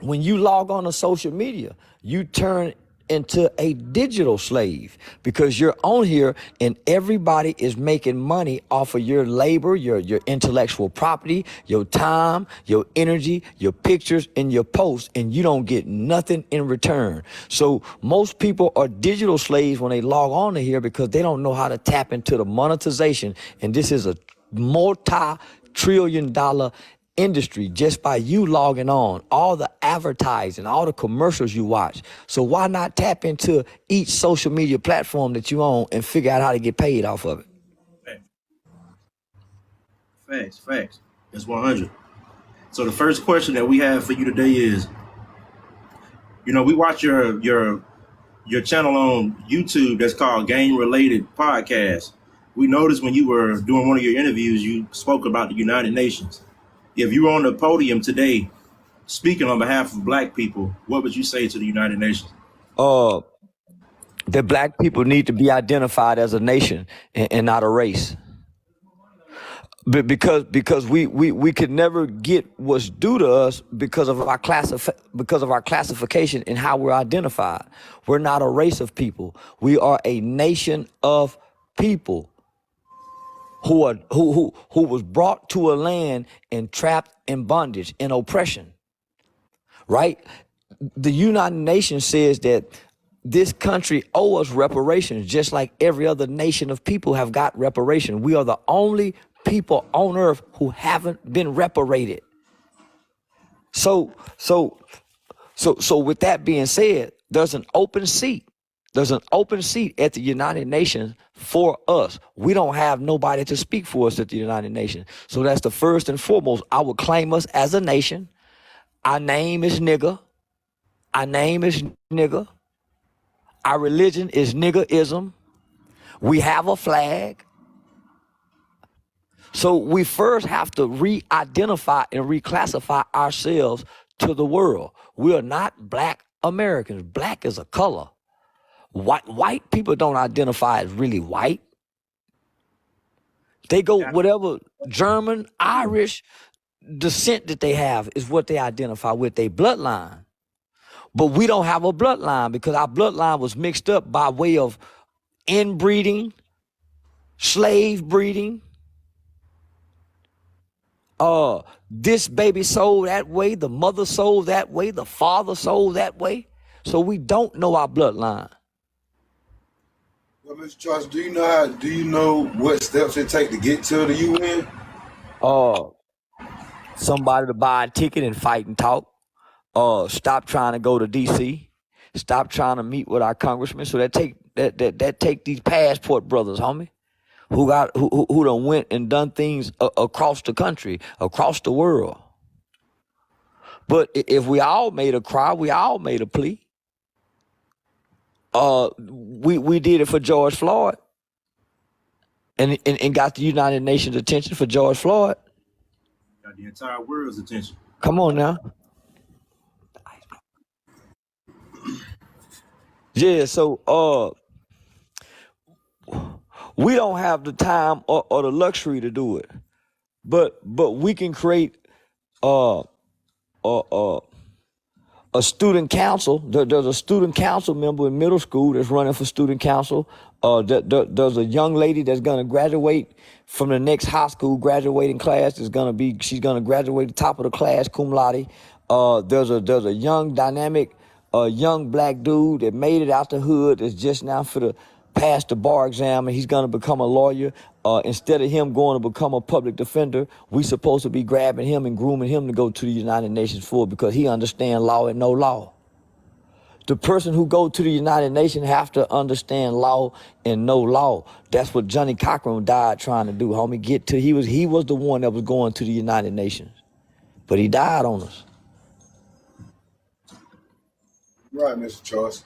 When you log on to social media, you turn into a digital slave because you're on here and everybody is making money off of your labor, your intellectual property, your time, your energy, your pictures, and your posts, and you don't get nothing in return. So most people are digital slaves when they log on to here because they don't know how to tap into the monetization. And this is a multi-trillion-dollar industry just by you logging on, all the advertising, all the commercials you watch. So why not tap into each social media platform that you own and figure out how to get paid off of it? Facts. That's 100. So the first question that we have for you today is, we watch your channel on YouTube that's called Game Related Podcast. We noticed when you were doing one of your interviews, you spoke about the United Nations. If you were on the podium today speaking on behalf of Black people, what would you say to the United Nations? That Black people need to be identified as a nation and not a race. Because we could never get what's due to us because of our classification and how we're identified. We're not a race of people. We are a nation of people who was brought to a land and trapped in bondage and oppression. Right? The United Nations says that this country owes us reparations, just like every other nation of people have got reparations. We are the only people on earth who haven't been reparated. So with that being said, there's an open seat. There's an open seat at the United Nations for us. We don't have nobody to speak for us at the United Nations. So that's the first and foremost. I would claim us as a nation. Our name is nigger. Our name is nigger. Our religion is niggerism. We have a flag. So we first have to re-identify and reclassify ourselves to the world. We are not Black Americans. Black is a color. White people don't identify as really white. They go whatever German, Irish descent that they have is what they identify with, their bloodline. But we don't have a bloodline because our bloodline was mixed up by way of inbreeding, slave breeding. This baby sold that way, the mother sold that way, the father sold that way. So we don't know our bloodline. Well, Mr. Charles, do you know what steps it take to get to the UN? Somebody to buy a ticket and fight and talk. Stop trying to go to DC. Stop trying to meet with our congressmen. So that take these passport brothers, homie, who done went and done things across the country, across the world. But if we all made a cry, we all made a plea. We did it for George Floyd, and got the United Nations attention for George Floyd. Got the entire world's attention. Come on now. Yeah, so we don't have the time or the luxury to do it, but we can create a student council. There's a student council member in middle school that's running for student council. There's a young lady that's gonna graduate from the next high school graduating class. She's gonna graduate the top of the class, cum laude. There's a young dynamic, young Black dude that made it out the hood that's just now for the pass the bar exam, and he's gonna become a lawyer. Instead of him going to become a public defender, we supposed to be grabbing him and grooming him to go to the United Nations for it because he understands law and no law. The person who go to the United Nations have to understand law and no law. That's what Johnny Cochran died trying to do, homie. He was the one that was going to the United Nations, but he died on us. Right, Mr. Charles.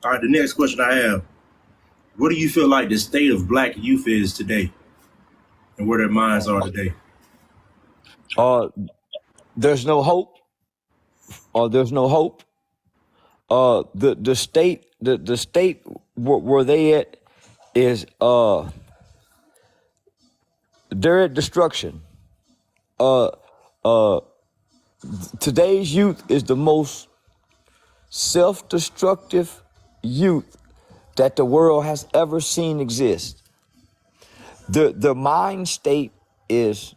All right, the next question I have, what do you feel like the state of Black youth is today and where their minds are today? There's no hope. There's no hope. The state where they at is they're at destruction. Today's youth is the most self-destructive youth that the world has ever seen exist. The mind state is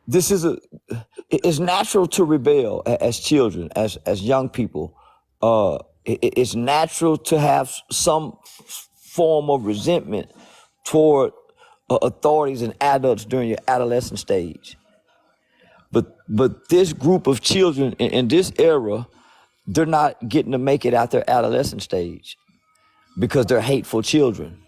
this is a it's natural to rebel as children, as young people. It's natural to have some form of resentment toward authorities and adults during your adolescent stage. But this group of children in this era, they're not getting to make it out their adolescent stage because they're hateful children.